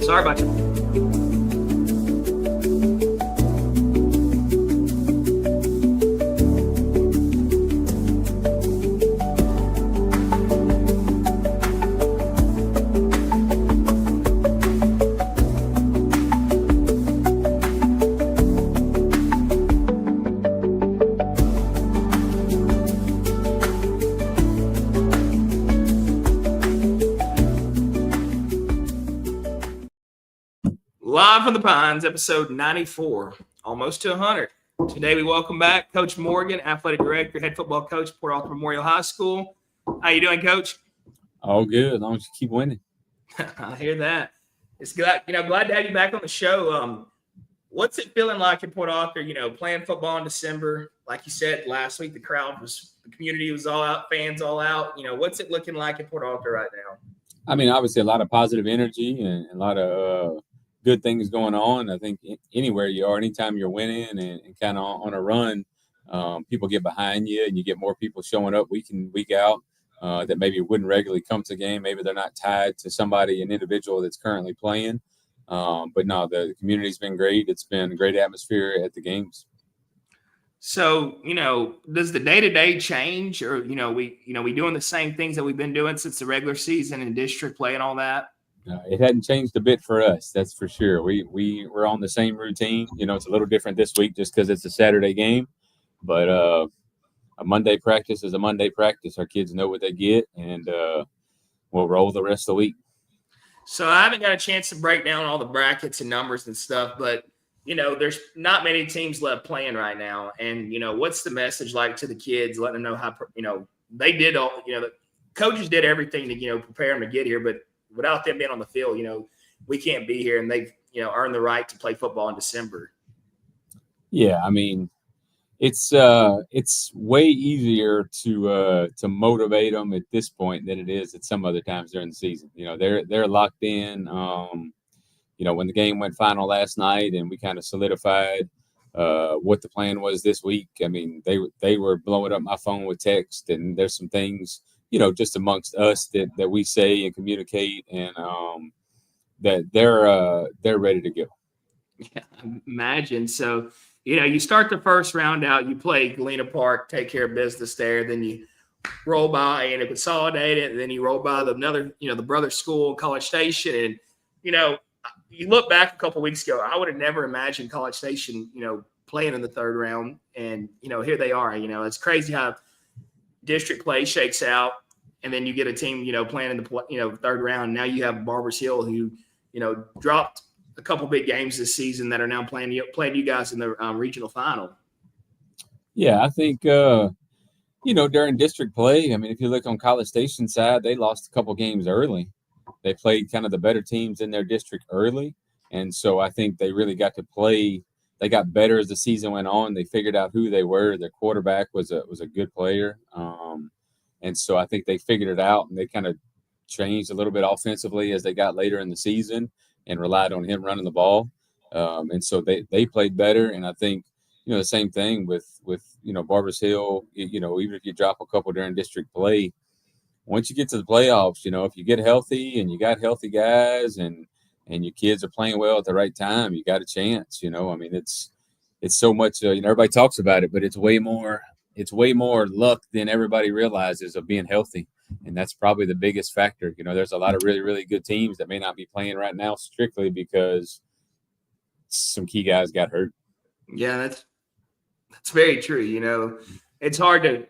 Sorry about you. Live from the Pines, episode 94, almost to 100. Today we welcome back Coach Morgan, athletic director, head football coach, Port Arthur Memorial High School. How you doing, Coach? All good, as long as you keep winning. I hear that. It's glad to have you back on the show. What's it feeling like in Port Arthur? Playing football in December, like you said last week, the community was all out, fans all out. What's it looking like in Port Arthur right now? I mean, obviously a lot of positive energy and a lot of good things going on. I think anywhere you are, anytime you're winning and kind of on a run, people get behind you and you get more people showing up week in, week out that maybe wouldn't regularly come to the game. Maybe they're not tied to an individual that's currently playing. But no, the community's been great. It's been a great atmosphere at the games. So, does the day-to-day change, or, we doing the same things that we've been doing since the regular season and district play and all that? It hadn't changed a bit for us, that's for sure. We're on the same routine. It's a little different this week just because it's a Saturday game. But a Monday practice is a Monday practice. Our kids know what they get, and we'll roll the rest of the week. So I haven't got a chance to break down all the brackets and numbers and stuff, but, there's not many teams left playing right now. And, what's the message like to the kids, letting them know how, they did all, the coaches did everything to, prepare them to get here, but without them being on the field, we can't be here, and they've, earned the right to play football in December. Yeah, I mean, it's way easier to motivate them at this point than it is at some other times during the season. They're locked in. When the game went final last night and we kind of solidified what the plan was this week, I mean, they were blowing up my phone with text, and there's some things, just amongst us that we say and communicate, and that they're ready to go. Yeah, imagine. So, you start the first round out, you play Galena Park, take care of business there, then you roll by and consolidate it, and then you roll by the brother school, College Station, and you look back a couple of weeks ago, I would have never imagined College Station, playing in the third round, and here they are. It's crazy how district play shakes out, and then you get a team, playing in the third round. Now you have Barbers Hill, who dropped a couple big games this season that are now playing you guys in the regional final. Yeah, I think during district play, I mean, if you look on College Station side, they lost a couple games early. They played kind of the better teams in their district early, and so I think they really got to play. They got better as the season went on. They figured out who they were. Their quarterback was a good player, and so I think they figured it out, and they kind of changed a little bit offensively as they got later in the season and relied on him running the ball, and so they played better. And I think the same thing with Barbers Hill. Even if you drop a couple during district play, once you get to the playoffs, if you get healthy and you got healthy guys and your kids are playing well at the right time, you got a chance. I mean, it's so much. Everybody talks about it, but it's way more luck than everybody realizes of being healthy, and that's probably the biggest factor. There's a lot of really, really good teams that may not be playing right now strictly because some key guys got hurt. Yeah, that's very true. It's hard to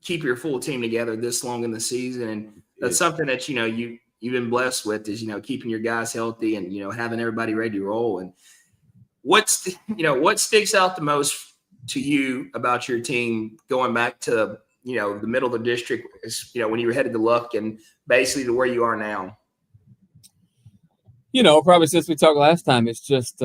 keep your full team together this long in the season, and that's something that you've been blessed with is keeping your guys healthy and having everybody ready to roll. And what sticks out the most to you about your team going back to the middle of the district is when you were headed to Luck and basically to where you are now? Probably since we talked last time, it's just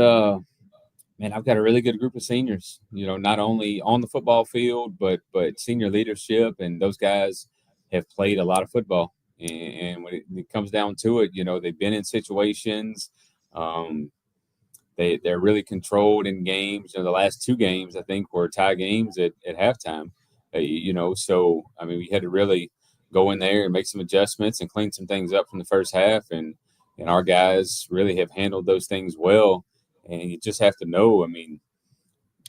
man, I've got a really good group of seniors, not only on the football field, but senior leadership. And those guys have played a lot of football. And when it comes down to it, they've been in situations. They're really controlled in games. The last two games, I think, were tie games at halftime. So, I mean, we had to really go in there and make some adjustments and clean some things up from the first half. And and our guys really have handled those things well. And you just have to know, I mean,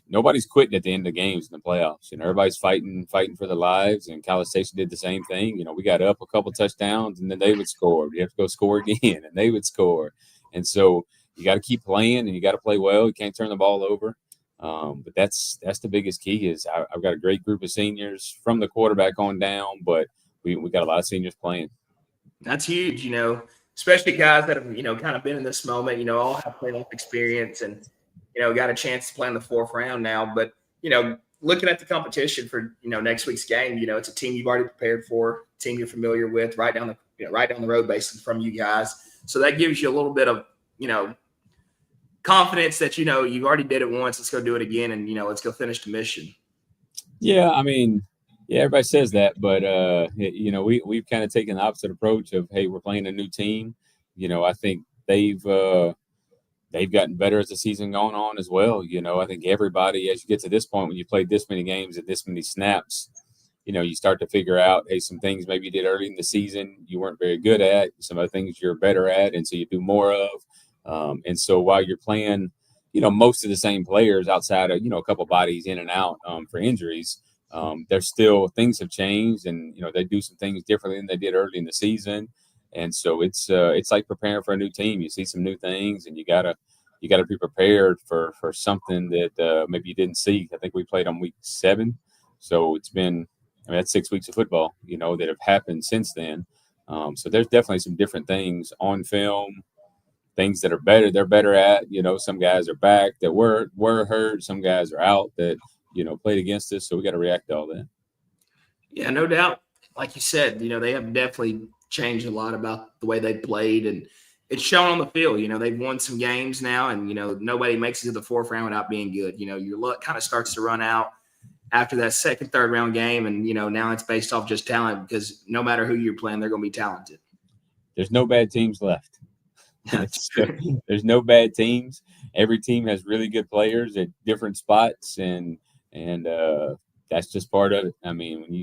nobody's quitting at the end of games in the playoffs. Everybody's fighting for their lives. And College Station did the same thing. We got up a couple touchdowns, and then they would score. You have to go score again, and they would score. And so you got to keep playing, and you got to play well. You can't turn the ball over. But that's the biggest key. Is I've got a great group of seniors from the quarterback on down, but we got a lot of seniors playing. That's huge, especially guys that have, kind of been in this moment, all have playoff experience and, got a chance to play in the fourth round now. But, looking at the competition for, next week's game, it's a team you've already prepared for, team you're familiar with, right down the road basically from you guys. So that gives you a little bit of, confidence that, you've already did it once. Let's go do it again. And, let's go finish the mission. Yeah. I mean, yeah, everybody says that, but we've kind of taken the opposite approach of, hey, we're playing a new team. I think they've gotten better as the season going on as well. I think everybody, as you get to this point, when you played this many games and this many snaps, you start to figure out, hey, some things maybe you did early in the season you weren't very good at, some other things you're better at, and so you do more of. And so while you're playing, most of the same players outside of, a couple bodies in and out for injuries, there's still things have changed, and they do some things differently than they did early in the season. And so it's like preparing for a new team. You see some new things, and you gotta be prepared for something that maybe you didn't see. I think we played on week 7, so it's been that's 6 weeks of football that have happened since then. So there's definitely some different things on film, things that are better. They're better at. Some guys are back that were hurt. Some guys are out that played against us. So we got to react to all that. Yeah, no doubt. Like you said, they have definitely changed a lot about the way they played, and it's shown on the field. They've won some games now, and nobody makes it to the fourth round without being good. Your luck kind of starts to run out after that second, third round game, and now it's based off just talent, because no matter who you're playing, they're going to be talented. There's no bad teams left. There's no bad teams. Every team has really good players at different spots, and that's just part of it. I mean, when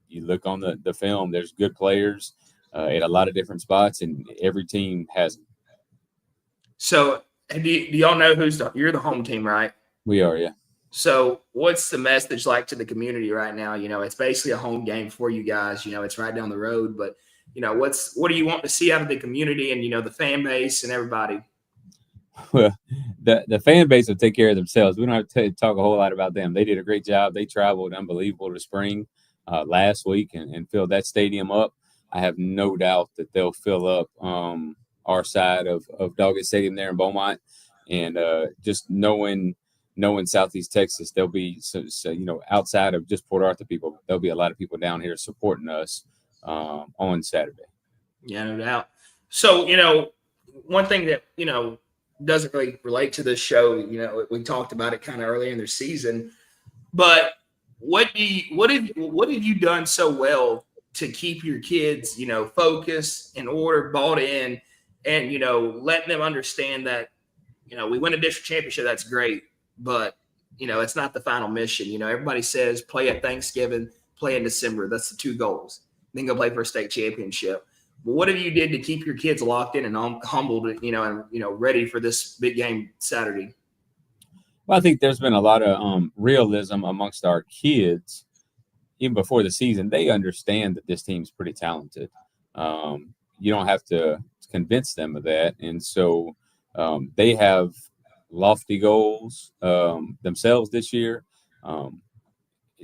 you look on the film, there's good players at a lot of different spots, and every team has them. So do y'all know you're the home team, right? We are, yeah. So what's the message like to the community right now? It's basically a home game for you guys. It's right down the road, but what do you want to see out of the community and the fan base and everybody? Well, the fan base will take care of themselves. We don't have to talk a whole lot about them. They did a great job. They traveled unbelievable to spring last week and filled that stadium up. I have no doubt that they'll fill up our side of Doggett Stadium there in Beaumont, and just knowing Southeast Texas, there'll be so outside of just Port Arthur people, there'll be a lot of people down here supporting us on Saturday. Yeah, no doubt. So one thing that doesn't really relate to this show, we talked about it kind of earlier in their season, but what have you done so well to keep your kids, focused, in order, bought in, and letting them understand that we win a district championship, that's great, but it's not the final mission. Everybody says play at Thanksgiving, play in December. That's the 2 goals. Then go play for a state championship. But what have you did to keep your kids locked in and humbled, and ready for this big game Saturday? Well, I think there's been a lot of realism amongst our kids. Even before the season, they understand that this team's pretty talented. You don't have to convince them of that. And so they have lofty goals themselves this year.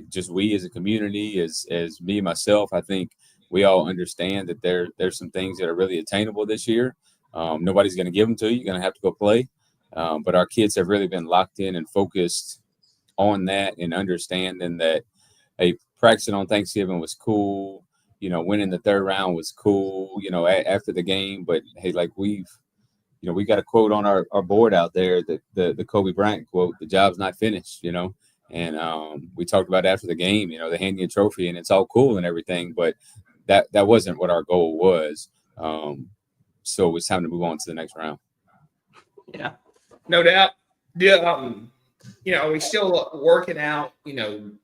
Just we as a community, as me and myself, I think we all understand that there's some things that are really attainable this year. Nobody's going to give them to you. You're going to have to go play. But our kids have really been locked in and focused on that, and understanding that, hey, practicing on Thanksgiving was cool. Winning the 3rd round was cool, after the game. But, hey, like we got a quote on our board out there, that the Kobe Bryant quote, "The job's not finished," And we talked about after the game, they hand you a trophy and it's all cool and everything, but that wasn't what our goal was. So it's time to move on to the next round. Yeah, no doubt. We still working out,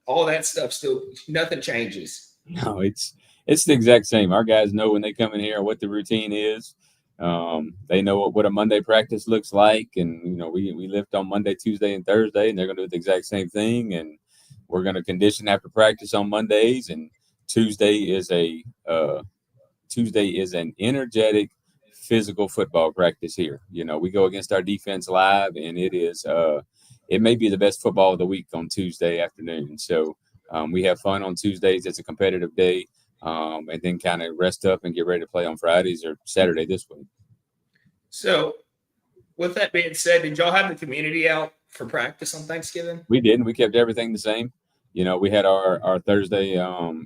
all that stuff, still nothing changes. No, it's the exact same. Our guys know when they come in here what the routine is. They know what a Monday practice looks like, and we lift on Monday, Tuesday, and Thursday, and they're going to do the exact same thing. And we're going to condition after practice on Mondays, and Tuesday is a Tuesday is an energetic physical football practice here. We go against our defense live, and it may be the best football of the week on Tuesday afternoon. So we have fun on Tuesdays. It's a competitive day, and then kind of rest up and get ready to play on Fridays or Saturday this week. So, with that being said, did y'all have the community out for practice on Thanksgiving? We didn't. We kept everything the same. We had our Thursday.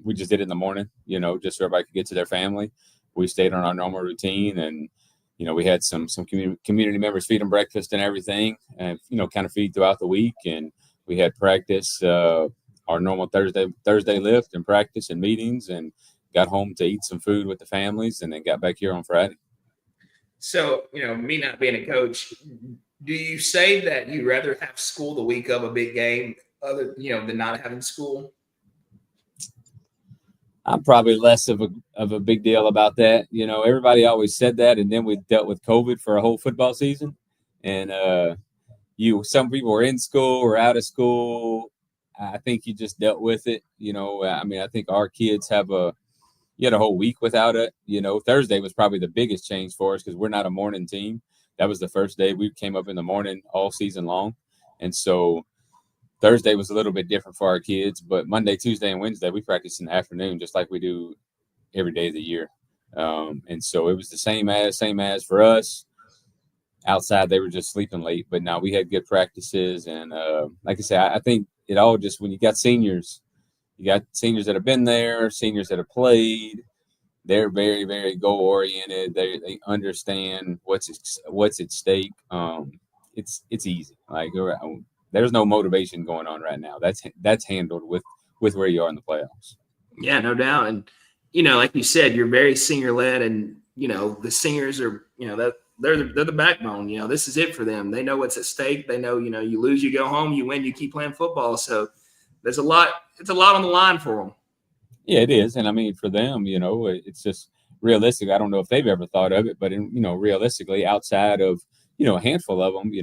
We just did it in the morning. Just so everybody could get to their family. We stayed on our normal routine, and we had some community members feed them breakfast and everything, and kind of feed throughout the week. And we had practice, our normal Thursday lift and practice and meetings, and got home to eat some food with the families, and then got back here on Friday. So, me not being a coach, do you say that you'd rather have school the week of a big game than not having school? I'm probably less of a big deal about that. Everybody always said that, and then we dealt with COVID for a whole football season, and some people were in school or out of school. I think you just dealt with it. I think our kids you had a whole week without it. Thursday was probably the biggest change for us because we're not a morning team. That was the first day we came up in the morning all season long, and so Thursday was a little bit different for our kids, but Monday, Tuesday, and Wednesday, we practice in the afternoon, just like we do every day of the year. And so it was the same as for us. Outside, they were just sleeping late, but now we had good practices. And like I said, I think it all just, when you got seniors that have been there, seniors that have played, they're very, very goal oriented. They understand what's at stake. It's easy. Like, there's no motivation going on right now. That's handled with where you are in the playoffs. Yeah, no doubt. And like you said, you're very senior led, and the seniors are that they're the backbone. This is it for them. They know what's at stake. They know you lose, you go home. You win, you keep playing football. So there's a lot. It's a lot on the line for them. Yeah, it is. And I mean, for them, it's just realistic. I don't know if they've ever thought of it, but realistically, outside of a handful of them,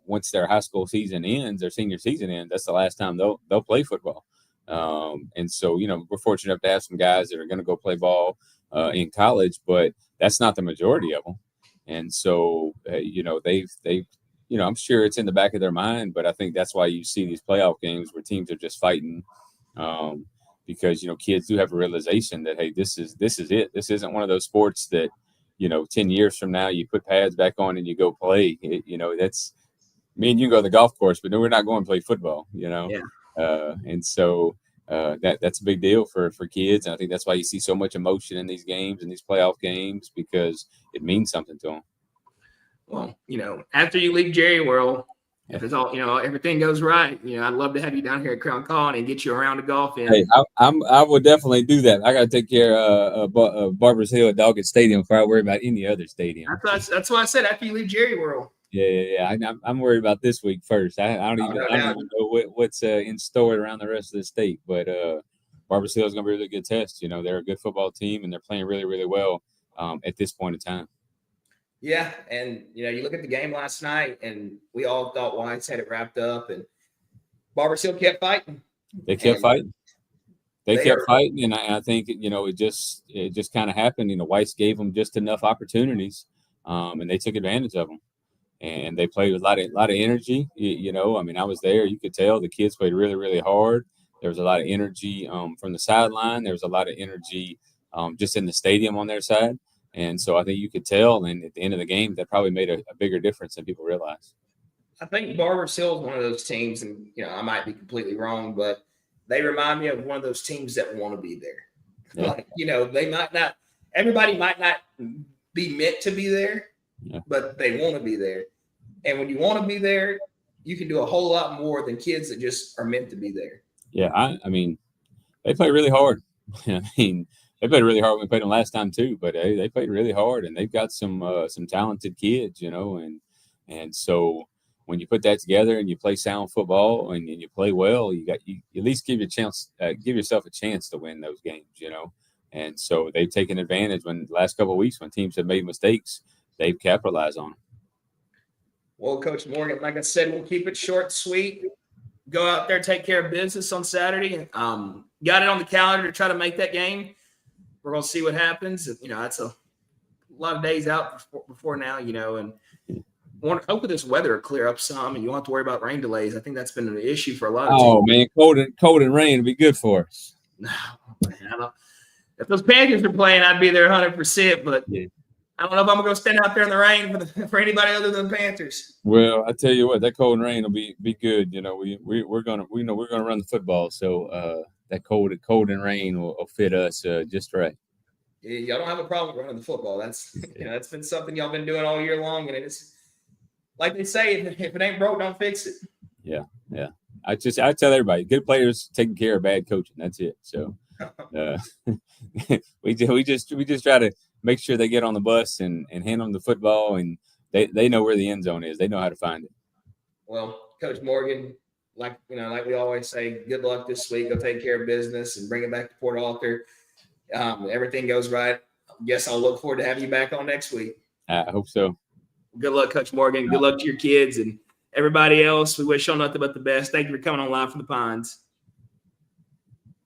once their high school season ends, their senior season ends, that's the last time they'll play football. And so, we're fortunate enough to have some guys that are going to go play ball in college, but that's not the majority of them. And so, they've I'm sure it's in the back of their mind, but I think that's why you see these playoff games where teams are just fighting, because kids do have a realization that, hey, this is it. This isn't one of those sports that 10 years from now, you put pads back on and you go play. That's me and you go to the golf course, but no, we're not going to play football, Yeah. And so that's a big deal for kids. And I think that's why you see so much emotion in these games and these playoff games, because it means something to them. Well, after you leave Jerry World, if it's all, everything goes right, I'd love to have you down here at Crown Colony and get you around to golf in. Hey, I will definitely do that. I got to take care of Barbers Hill at Doggett Stadium before I worry about any other stadium. That's why I said after you leave Jerry World. Yeah. I'm worried about this week first. I don't even know what's in store around the rest of the state. But Barbers Hill is going to be a really good test. They're a good football team, and they're playing really, really well at this point in time. Yeah, and you look at the game last night, and we all thought Whites had it wrapped up, and Barbers Hill kept fighting. They kept fighting. They kept fighting, and I think it just kind of happened. Whites gave them just enough opportunities, and they took advantage of them, and they played with a lot of energy. I mean, I was there. You could tell the kids played really, really hard. There was a lot of energy from the sideline. There was a lot of energy just in the stadium on their side. And so I think you could tell, and at the end of the game, that probably made a bigger difference than people realize. I think Barbers Hill is one of those teams, and I might be completely wrong, but they remind me of one of those teams that want to be there. Yeah. Like, they might not. Everybody might not be meant to be there, but they want to be there. And when you want to be there, you can do a whole lot more than kids that just are meant to be there. Yeah, I mean, they play really hard. I mean, they played really hard when we played them last time too, but they played really hard, and they've got some talented kids, and so when you put that together and you play sound football and you play well, you at least give yourself a chance to win those games, and so they've taken advantage when the last couple of weeks when teams have made mistakes, they've capitalized on it. Well, Coach Morgan, like I said, we'll keep it short and sweet. Go out there, take care of business on Saturday. Got it on the calendar to try to make that game. We're going to see what happens. That's a lot of days out before now, and hopefully this weather will clear up some and you won't have to worry about rain delays. I think that's been an issue for a lot of teams. Oh, man, cold and rain would be good for us. If those Panthers are playing, I'd be there 100%, but yeah. I don't know if I'm going to go stand out there in the rain for anybody other than the Panthers. Well, I tell you what, that cold and rain will be good. We're gonna run the football, so that cold and rain will fit us just right. Yeah, y'all don't have a problem with running the football. That's that's been something y'all been doing all year long, and it's like they say, if it ain't broke, don't fix it. Yeah. I tell everybody, good players taking care of bad coaching. That's it. So we just try to make sure they get on the bus and hand them the football, and they know where the end zone is. They know how to find it. Well, Coach Morgan, like we always say, good luck this week. Go take care of business and bring it back to Port Arthur. Everything goes right. Guess I'll look forward to having you back on next week. I hope so. Good luck, Coach Morgan. Good luck to your kids and everybody else. We wish y'all nothing but the best. Thank you for coming on Live from the Pines.